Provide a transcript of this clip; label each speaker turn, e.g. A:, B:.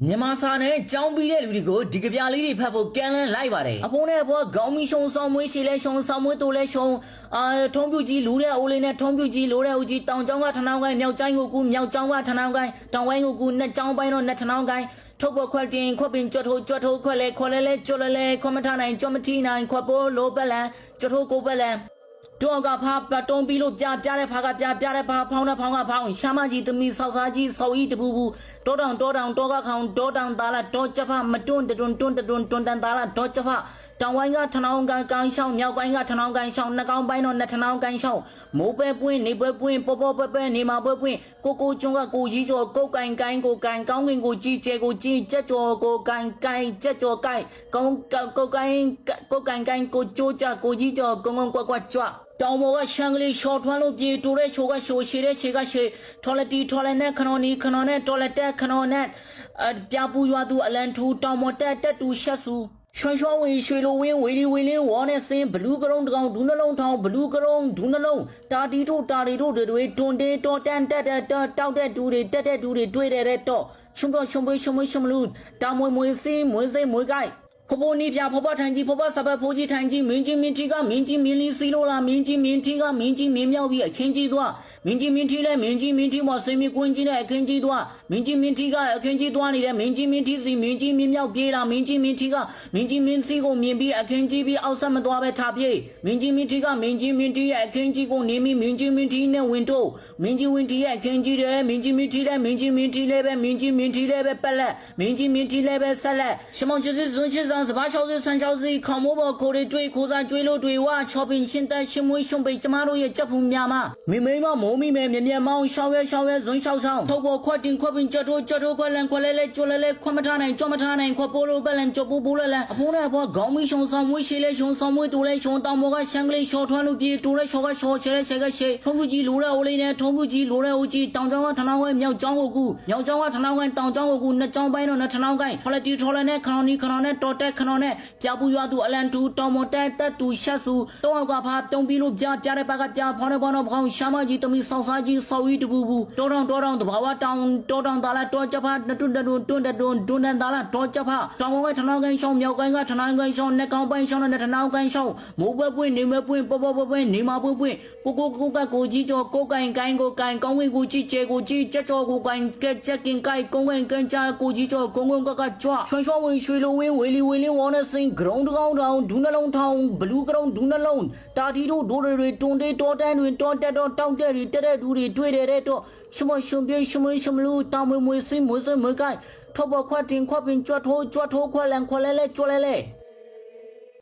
A: မြန်မာစာနဲ့ကြောင်းပြီးတဲ့လူတွေကိုဒီကပြားလေးတွေဖတ်ဖို့ကန်လန်းလိုက်ပါတယ်အဖိုးနဲ့အဖွားခေါင်းမီရှုံဆောင်မွေးရှည်လဲရှုံဆောင်မွေးတိုးလဲရှုံထုံးပြူကြီးလူတဲ့အိုးလေးနဲ့ထုံးပြူကြီးလိုတဲ့ဦးကြီးတောင်ကျောင်းကထနောင်းကိုင်းမြောက်ကျိုင်းကိုကူမြောက်ကျောင်းကထနောင်းကိုင်းတောင်ဝိုင်းကိုကူနှစ်ကျောင်းပိုင်းတော့နှစ်ထနောင်းကိုင်းထုတ်ပေါ်ခွက်တင်ခွက်ပင်ကြွတ်ထိုးခွက်လဲခွက်လဲကြွတ်လဲခွက်မထနိုင်ကြွတ်မထီနိုင်ခွက်ပိုးလိုပက်လန်ကြွတ်ထိုးကိုပက်လန်တော့ကဖာပတုံးပြီးလို့ပြတဲ့ဖာကပြတဲ့ဖာဖောင်းတဲ့ဖောင်းကဖောင်းရှာမကြီးသမီးဆောက်စားကြီးဆောက်ဤတပူပူတောတောင်တောကခေါင်တောတောင်သားလာတောချက်ဖမတွန်းတန်သားလာတောချက်ဖတောင်ဝိုင်းကထနောင်းကိုင်းရှောင်းမြောက်ပိုင်းကထနောင်းကိုင်းရှောင်းနှကောင်းပိုင်းတော့နှစ်ထနောင်းကိုင်းရှောင်းမိုးပဲပွင့်နေပဲပွင့်ပေါ်ပဲနေမှာပဲပွင့်ကိုကျွန်းကကိုကြီးကျော်ကိုကိုင်းကောင်းငင်ကိုကြီးကျဲကိုကြီးကြက်ကျော်ကိုကိုင်းကြက်ကျော်ကိုင်းကောင်းကိုကိုင်းကိုကြိုးကြကိုကြီးကျော်ကုန်းကွက်ကြွတောင်ပေါ်ကရှန်ကလေးရှော့ထွန်းလို့ပြေတူတဲ့ချိုကရှိုရှည်တဲ့ခြေကရှည်ထော်လက်တီထော်လက်နဲ့ခနော်နဲ့တော်လက်တက်ခနော်နဲ့ပြပူရွာသူအလန်ထူတောင်ပေါ်တက်တူရှက်စုရွှွဝင်ရွှေလိုဝင်းဝေလီဝေလင်းဝေါ်နဲ့စင်းဘလူးကရုံတကောင်ဒူးနှလုံးထောင်ဘလူးကရုံဒူးနှလုံးတာတီတို့တွေတွန်တေးတော်တန်တက်တောက်တဲ့ဒူတွေတက်တဲ့ဒူတွေတွေ့တဲ့တော့ရှုံလူတာမွေစင်းမွေစိမ့်မွေကိုက်ဖိုးနီပြဖိုးထန်ကြီးဖိုးစပတ်ဖိုးကြီးထန်ကြီးမင်းကြီးမင်းထီကမင်းကြီးမင်းလီစီလိုလာမင်းကြီးမင်းထီကမင်းကြီးမင်းမြောက်ပြီးအခင်းကြီးသွားမင်းကြီးမင်းထီလဲမင်းကြီးမင်းထီမော်စင်မီကွင်းကြီးနဲ့အခင်းကြီးသွားမင်းကြီးမင်းထီကအခင်းကြီးသွားနေတဲ့မင်းကြီးမင်းထီစီမင်းကြီးမင်းမြောက်ပြေးလာမင်းကြီးမင်းထီကမင်းကြီးမင်းစီကိုမြင်ပြီးအခင်းကြီးပြီးအောက်ဆက်မသွားပဲထားပြေးမင်းကြီးမင်းထီကမင်းကြီးမင်းထီရဲ့အခင်းကြီးကိုနေပြီးမင်းကြီးမင်းထီနဲ့ဝင်တော့မင်းကြီးဝင်းထီရဲ့အခင်းကြီးတယ်မင်းကြီးမင်းထီလဲမင်းကြီးမင်းထီလဲပဲမင်းကြီးမင်းထီလဲပဲပက်လက်မင်းကြီးမင်းထီလဲပဲဆက်လက်ရှမောင်ချစ်စွန်းချစ်ဆောင်စပါး60小时考摸包口里追，口上追了追哇，小兵现在心为兄弟，这马路也接不面嘛，妹嘛，毛妹面毛，小月人小长，头发快点快变，脚头快来，脚来，快么差呢，脚么差呢，快波罗不能，脚不来了，不来不高没熊上，没谁来熊上，没多来熊，当我个乡里小团路边，多来小个起来，同不记路了我里呢，同不记路了我记，当张我他那位苗张我姑，苗张我他那位当张我姑，那张白了那他那位，后来地超了呢，看到呢，多带看到呢。ပြပူရွာသူအလန်တူတောင်မတက်တူရှက်စုတောင်းကဖာတုံပြီးလို့ပြတဲ့ဘက်ကပြဖောင်းဖောင်းရှာမကြီးတမီဆောက်စားကြီးဆောက်ဤတပူတောတောင်တဘာဝတောင်သားလာတောချက်ဖာတွန်းသားလာတောချက်ဖာတောင်ဝဲထနောင်းကိုင်းရှောင်းမြောက်ကိုင်းကထနောင်းကိုင်းရှောင်းနဲ့ကောင်းပိုင်းရှောင်းနဲ့ထနောင်းကိုင်းရှောင်းမိုးပွင့်နေမပွင့်ပွင့်နေမပွင့်ကိုကြီးကျော်ကိုကိုင်းကောင်းဝင်ကိုကြီးကျဲကိုကြီးချက်ကျော်ကိုကိုင်းကချက်ကင်ကိုင်းကုန်းဝင်ကန်ချာကိုကြီးကျော်ကုန်းကကြွရွှွဝင်ရွှေလိုဝင်းဝေလီဝေါ်နဲ့စင်ဂရုံတကောင်တောင်ဒူးနှလုံးထောင်ဘလူးကရုံဒူးနှလုံးတာတီတို့ဒိုတွေတွန်တေးတော်တန်းတွေတော်တက်တော့တောက်တဲ့တွေတက်တဲ့ဒူတွေတွေ့တဲ့တော့ရှမလူတောင်မွေစင်းမွေကိုက်ထောက်ပေါ်ခွက်တင်ခွက်ပင်ကြွတ်ထိုးခွက်လန်ခွက်လဲ